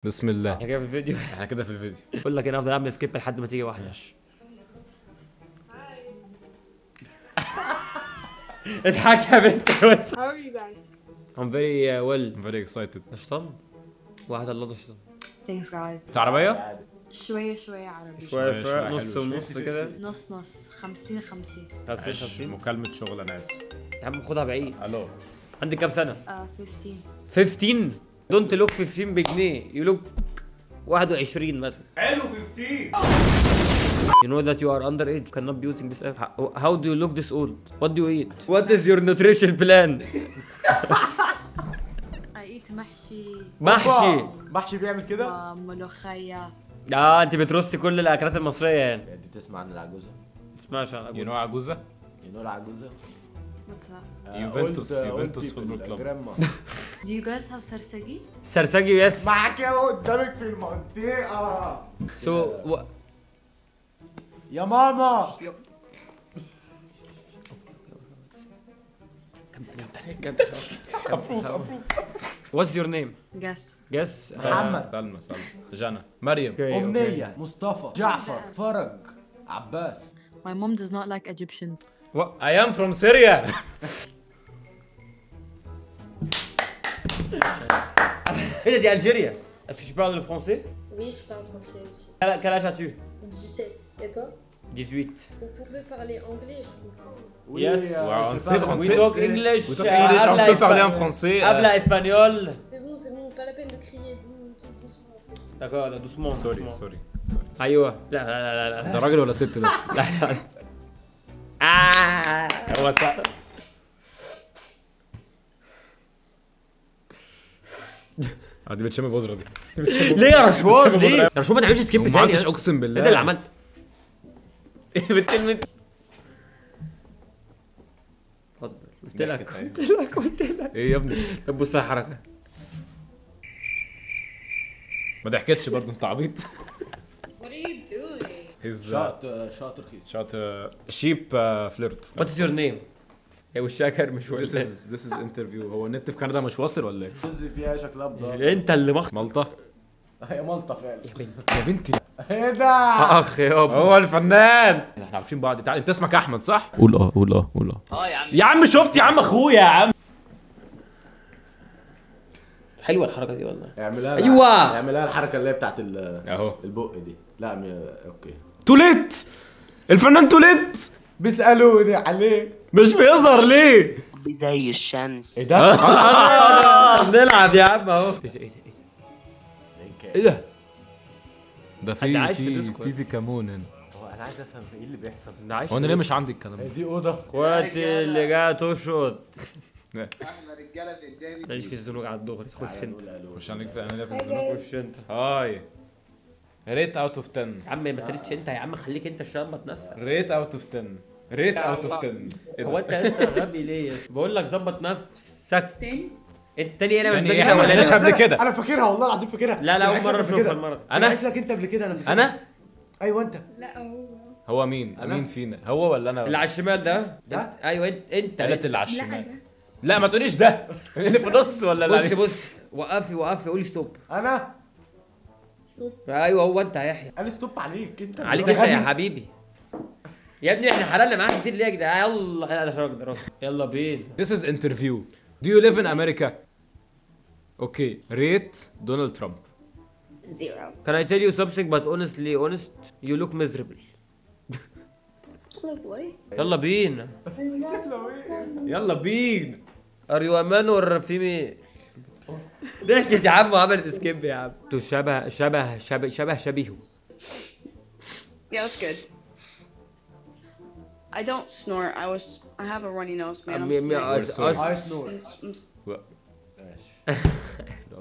بسم الله. احنا كده في الفيديو. احنا كده في الفيديو. بقول لك انا افضل اعمل سكيب لحد ما تيجي واحده. اضحك يا بنت بس. How are you guys? I'm very well. I'm very excited. ده شيطان. واحد الله ده شيطان. Thanks guys. انت عربية؟ شوية عربي. شوية شوية، نص حلو. ونص كده. نص 50. 50. مكالمة شغل انا اسف. يا عم خدها بعيد. الو. عندك كام سنة؟ 15. 15. دونت لوك 15 بجنيه. يو لوك 21 مثلا. حلو 15. You know that you are underage. You cannot be using this app. How do you look this old? What do you eat? What is your nutrition plan? I eat محشي بيعمل كده؟ وملوخية. انت بترصي كل الاكلات المصريه يعني. انت تسمع عن العجوزة؟ ما تسمعش عن يو نو عجوزة؟ العجوزة؟ What's that? يوفنتوس فوتبول كلوب. Do you guys have سرسجي؟ سرسجي يس. معاك يا قدامك في المنطقة. يا ماما. What's your name? Guess. محمد. سلمى جنى مريم. أمنية مصطفى جعفر فرج عباس. My mom does not like Egyptian. I am from Syria. ايه ده دي الجيريا. Tu parles le français? Oui, je parle français aussi. Quel âge as-tu? 17. Et toi? 18. Vous pouvez parler anglais, je comprends. Yes. Wow, on sait, We talk English. We talk English. On peut parler en français. Habla espagnol. C'est bon, pas la peine de crier doucement en fait. D'accord, doucement. سوري. ايوه. لا. ده راجل ولا ست ده؟ لا. هو دي بتشم بودرة دي. ليه يا رشوان؟ ليه؟ يا رشوان ما تعملش سكيب وما تاني. عملتش اقسم بالله. انت اللي عملت. بتلمت. اتفضل. قلت لك. ايه يا ابني؟ طب بص على الحركه. ما ضحكتش برضه انت عبيط. What are you doing? هيز شاطر رخيص. شات شيب فليرت. وات از يور نيم؟ يا وشها كرمش This is interview. هو النت في كندا مش واصل ولا ايه؟ جزء فيها شكلها بضاعة. انت اللي مخ. مالطا. هي مالطا فعلا. يا بنتي. ايه ده؟ اخ يابا. هو الفنان. احنا عارفين بعض. تعال انت اسمك احمد صح؟ قول يا عم. يا عم شفت يا عم اخويا يا عم. حلوه الحركه دي والله. اعملها. ايوه. اعملها الحركة اللي هي بتاعت اهو البق دي. لا اوكي. توليت. الفنان توليت بيسألوني عليه. مش بيظهر ليه؟ زي الشمس. ايه ده؟ نلعب يا عم اهو. ايه ده؟ ده انت عايش في في ديسكورد. في كمون هنا. هو انا عايز افهم ايه اللي بيحصل. هو انا ليه مش عندي الكلام ده؟ دي اوضة. اخواتي اللي جايه تشرط. احنا رجاله في الداري. ماليش في الزنوج على الدغري. خش انت. مش هنيجي في انا في الزنوق. خش انت. هاي ريت اوت اوف 10. يا عم ما تريتش انت يا عم. خليك انت شربط نفسك. ريت اوت اوف 10. ريت اوت اوف 10. هو انت لسه غبي ليه؟ بقول لك ظبط نفسك. تاني؟ التاني انا ما تاني ايه؟ سمعتش احنا ما قلناش قبل كده. انا فاكرها والله العظيم فاكرها. لا اول مره قبل اشوفها كده. المره. انا قلت لك انت قبل كده. انا ايوه انت. هو مين؟ مين فينا؟ هو ولا انا؟ اللي على الشمال ده؟ ده؟ ايوه انت. قالت اللي على الشمال. لا ما تقوليش ده. اللي في النص ولا اللي بص وقفي قولي ستوب. انا ايوه هو انت يا يحيى. قال ستوب عليك انت. عليك انت يا حبيبي. يا ابني احنا حللنا معاك كتير ليه يا جدعان؟ يلا انا راجل. يلا بينا. This is interview. Do you live in America? Okay. Rate Donald Trump. 0. Can I tell you something but honest? You look miserable. Hello boy. يلا بينا. يلا بينا. Are you a man or female? ضحكت يا عم وعملت سكيب يا عم. انتوا شبهه. Yeah, that's good. I don't snort. I have a runny nose, man. I'm sick. I snore.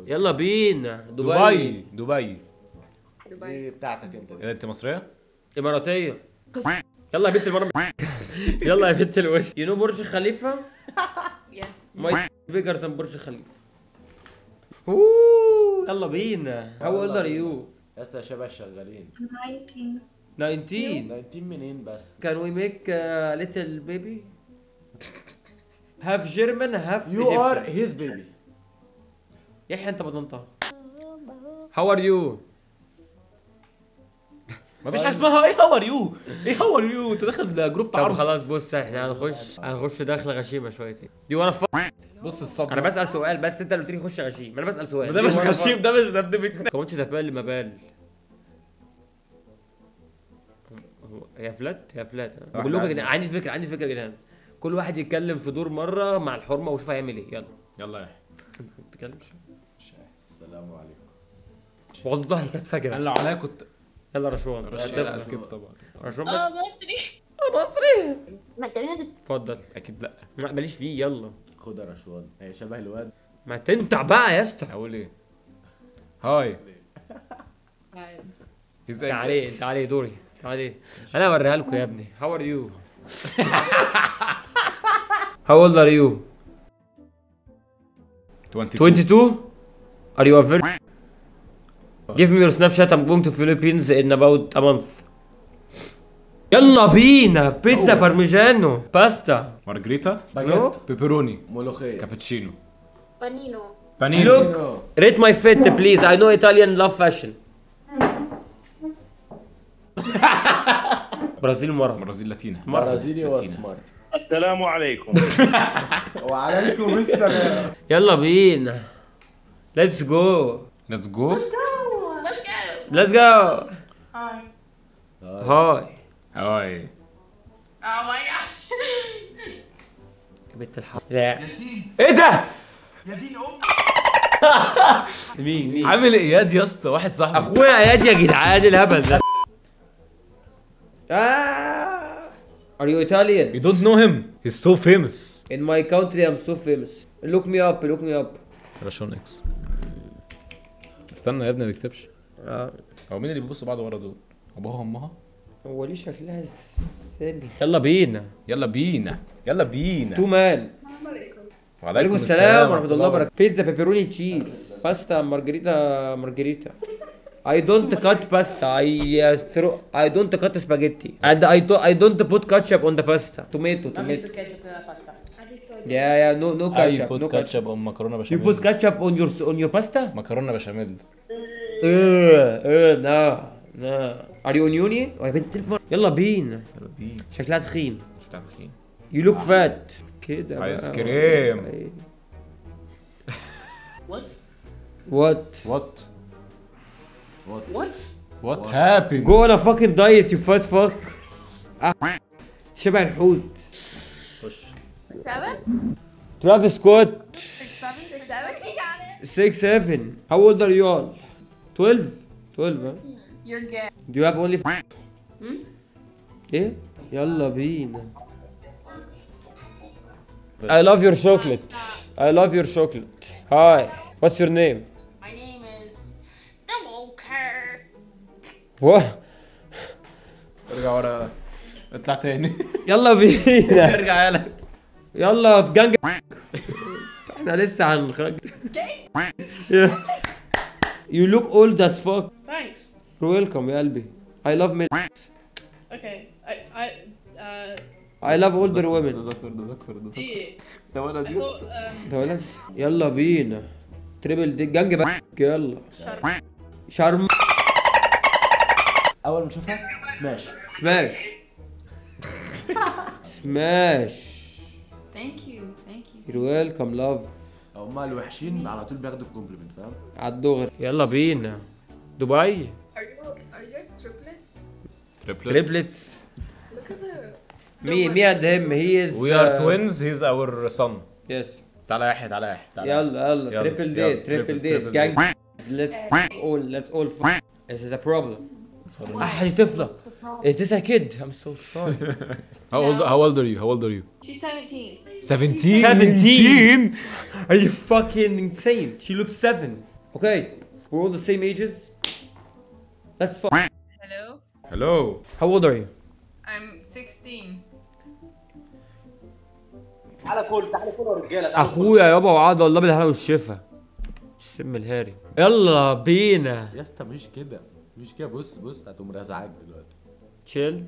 يلا بينا. دبي. دي بتاعتك انت دي. انت مصرية؟ اماراتيه. يلا يا بنت المره. يلا يا بنت الوسط. يو نو برج خليفه؟ Yes. ماي بيجر ذان برج خليفه. يلا بينا. هاو اولد ار يو؟ لسه شبه الشغالين. 19. 19. 19 منين بس؟ Can we make a little baby? Half German, half You are his baby. يحيى انت بطنطها. هاو ار يو؟ مفيش حاجه اسمها ايه هاو ار يو، ايه هاو ار يو، انت داخل جروب طب تعارف. خلاص بص احنا هنخش دخله غشيمه شويتين. دي وانا بص الصدمه. انا بسال سؤال بس، انت اللي قلت لي خش غشيم، انا بسال سؤال. ده مش غشيم، ده مش ده كونش تبال مبال. هي فلات بقول لكم يا جدعان، عندي فكره يا جدعان، كل واحد يتكلم في دور مره مع الحرمه وشوف هيعمل ايه. يلا يلا يا احمد. ما تتكلمش. السلام عليكم. والله كانت فجره. انا لو عليا كنت يلا رشوان. لا سكيب طبعا. رشوان بس. مصري. مصري. اتفضل. اكيد لا. لا ماليش فيه. يلا خد يا رشوان، هي شبه الواد. ما تنتع بقى يا اسطى. اقول ايه؟ هاي. ازيك؟ تعالي دوري. تعالي انا اوريها لكم يا ابني. هاو ار يو؟ هاو اولد ار يو؟ 22. Are you a virgin? Give me your Snapchat. I'm going to Philippines in about a month. يلا بينا. بيتزا بارميجانو باستا مارجريتا، باجيت، بيبروني، ملوخيه، كابتشينو، بانينو. بانينو. Look, rate my fit please. I know Italian love fashion. برازيل مرة. برازيل لاتينا. برازيلي وسمارت. السلام عليكم. وعليكم السلام. يلا بينا. Let's go. ليتس جو. Let's go. Hi. هاي. هاي. Oh my god. يا بنت الحرام. لا. ايه ده؟ مين؟ عامل اياد يا اسطى، واحد صاحبي. اخويا اياد يا جدعان. الهبل ده. Are you Italian? You don't know him. He's so famous. In my country I'm so famous. Look me up. رشون اكس. استنى يا ابني ما بيكتبش. اه هو مين اللي بيبصوا بعض ورا دول؟ ابوها وامها؟ هو ليه شكلها سامي. يلا بينا. يلا بينا. تو مان. وعليكم السلام ورحمة الله وبركاته. بيتزا بيبروني تشيز باستا مارجريتا. I don't cut pasta. I don't cut spaghetti. And I don't put ketchup on the pasta. Tomato. Yeah. No ketchup. put No ketchup. ketchup on مكرونه You بشاميل. put ketchup on your pasta? مكرونه بشاميل. No. Are you oniony? يا بنت المر. يلا بينا. شكلها تخين. You look fat. كده بقى. ايس كريم. What? What happened? Go on a fucking diet you fat fuck. شبه الحوت. خش. 7, Travis Scott. 6, 7, 6, 7. He got it. 6, 7. How old are you all? 12? 12 huh? You're gay. Do you have only ايه؟ يلا بينا. I love your chocolate. Hi. What's your name? My name is Walker. What? ارجع ورا. اطلع تاني. يلا بينا. ارجع يلا. يلا في جنج. احنا لسه هنخرج. You look old as fuck. Thanks. You're welcome يا قلبي. I love men. Okay. I love older women. ده ولد I يا thought, ده ولد. يلا بينا. تريبل دي جنج بقى. يلا. شرم. اول ما اشوفها سماش. سماش. Thank you. You're welcome love. هما الوحشين على طول بياخدوا الكومبلمنت، فاهم؟ عالدغري. يلا بينا. دبي. are you guys triplets? Triplets. Look at the. Me and him. He is. We are twins. He's our son. Yes. تعالى يا احمد، تعالى. يلا تريبل ديت جانج. Let's all fuck. This is a problem. دي طفلة. Is this a kid? I'm so sorry. How old are you? She's 17. 17? Are you fucking insane? She looks 7. Okay, we're all the same ages. Let's fuck. Hello. How old are you? I'm 16. تعالى كل يا رجاله. اخويا يابا وعاد والله بالهنا والشفا. السم الهاري. يلا بينا. يا اسطى مش كده. بص هتقوم رازعك دلوقتي. Chill.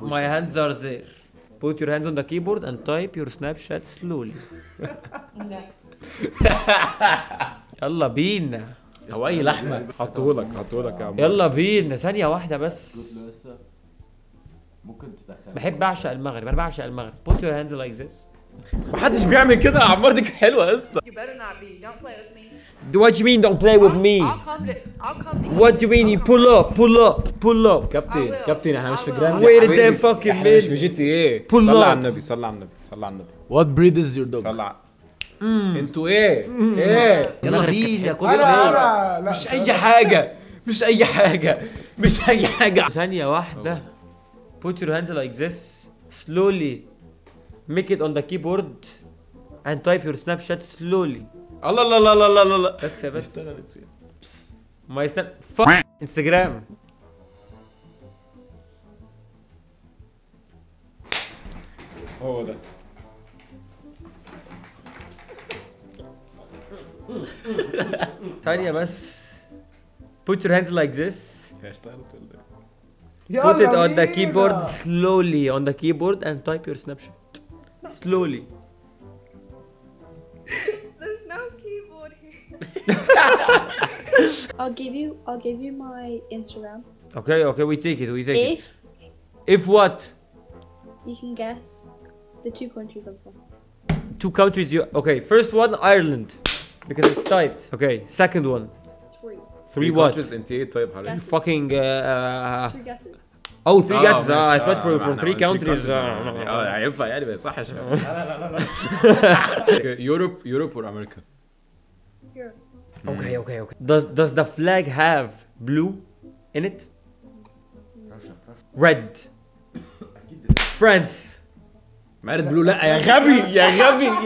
My hands are there. Put your hands on the keyboard and type your Snapchat slowly. يلا بينا. او اي لحمه حطهولك يا عم. يلا بينا ثانية واحدة بس. ممكن تدخل. بحب اعشق المغرب، انا بعشق المغرب. Put your hands like this. محدش بيعمل كده يا عمار، دي كانت حلوه يا اسطى. You better not be. Don't play with me. What do you mean don't play with me? I'll come to What do you mean you pull up? كابتن احنا مش في جراند. Wait a damn fucking احنا مش في minute. جي تي ايه. Pull صلي up. على النبي صلي على النبي صلي على النبي. What breed is your dog؟ صلي على انتوا ايه؟ ايه؟ يلا بينا لا مش اي حاجه مش اي حاجه مش اي حاجه. ثانية واحدة. Put your hands like this. Slowly. Make it on the keyboard. And type your Snapchat slowly. الله الله الله الله الله الله. بس يا بس. اشتغلت My snap. Fuck Instagram. هو ده. ثانية بس. Put your hands like this. هي اشتغلت ولا ايه؟ Put it on the keyboard slowly on the keyboard and type your Snapchat. Slowly. There's no keyboard here. I'll give you my Instagram. Okay, we take it. If If what? you can guess the 2 countries I'm from. 2 countries you. Okay, first one Ireland because it's typed. Okay, second one. 3. 3 what? countries انت ايه طيب حضرتك؟ Yes. Fucking 3 guesses. oh 3 guesses. I ماشي. thought from احنا 3 عملنا countries. هينفع يعني ما يصحش. يوروب or America؟ Here. Okay. Does the flag have blue in it? Red. France. مارد بلو لا يا غبي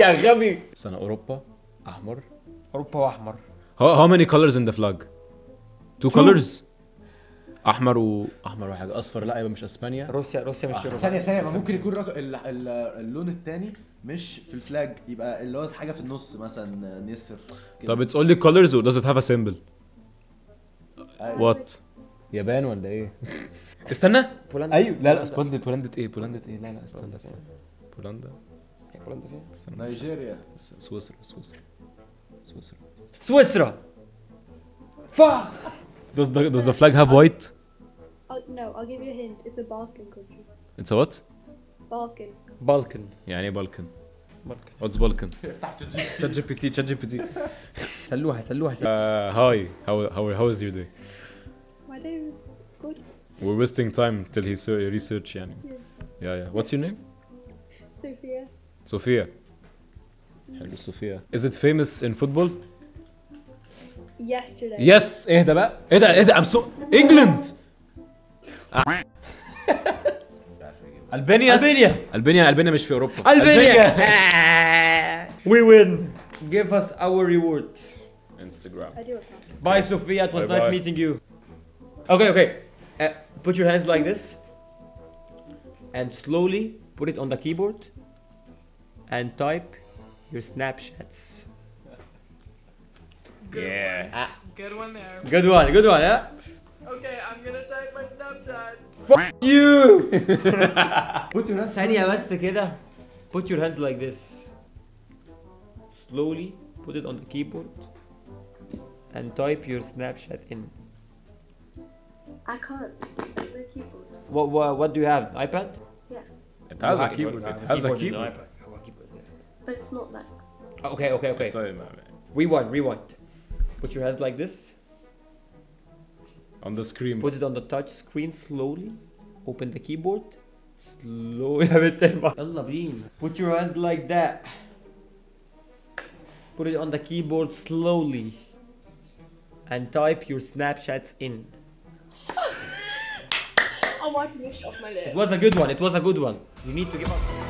يا غبي. سنة اوروبا احمر. اوروبا واحمر. How many colors in the flag? 2 colors. احمر وحاجه اصفر. لا يبقى مش اسبانيا. روسيا مش اوروبا. ثانية ما ممكن يكون اللون الثاني مش في الفلاج، يبقى اللي هو حاجة في النص مثلا نسر. طب it's only colors or does it have a symbol? What? يابان ولا ايه؟ استنى. بولندا. ايوه لا بولندا ايه؟ لا استنى بولندا فين؟ نيجيريا. سويسرا. Does the flag have white? No, I'll give you a hint. It's a Balkan country. It's a what? Balkan. يعني ايه بالكن؟ What's Balkan? Chat GPT. سلوها. Hi. How is your day? My day was good. We're wasting time till he research يعني. Yeah. What's your name? Sophia. Sophia. حلو Sophia. Is it famous in football? Yesterday. Yes. اهدى بقى. ايه ده I'm so England. ألبانيا مش في أوروبا. We win. Give us our reward. Instagram. I do account. Bye Sophia, it was nice Bye. meeting you. Okay. Put your hands like this. And slowly put it on the keyboard. And type your Snapchats. Yeah. Good one there. Good one, yeah? Okay, I'm gonna type my Snapchat. Fuck you! Put your hands. ثانية بس كده. Put your hands like this. Slowly put it on the keyboard. And type your Snapchat in. I can't. No keyboard. What do you have? iPad? Yeah. It has a keyboard. It has a keyboard. But it's not like. Okay. It's Rewind. Put your hands like this. on the screen. Put it on the touch screen slowly. Open the keyboard. Slowly. يلا بينا. Put your hands like that. Put it on the keyboard slowly. And type your Snapchats in. I'm wiping this off my lip. It was a good one. You need to give up.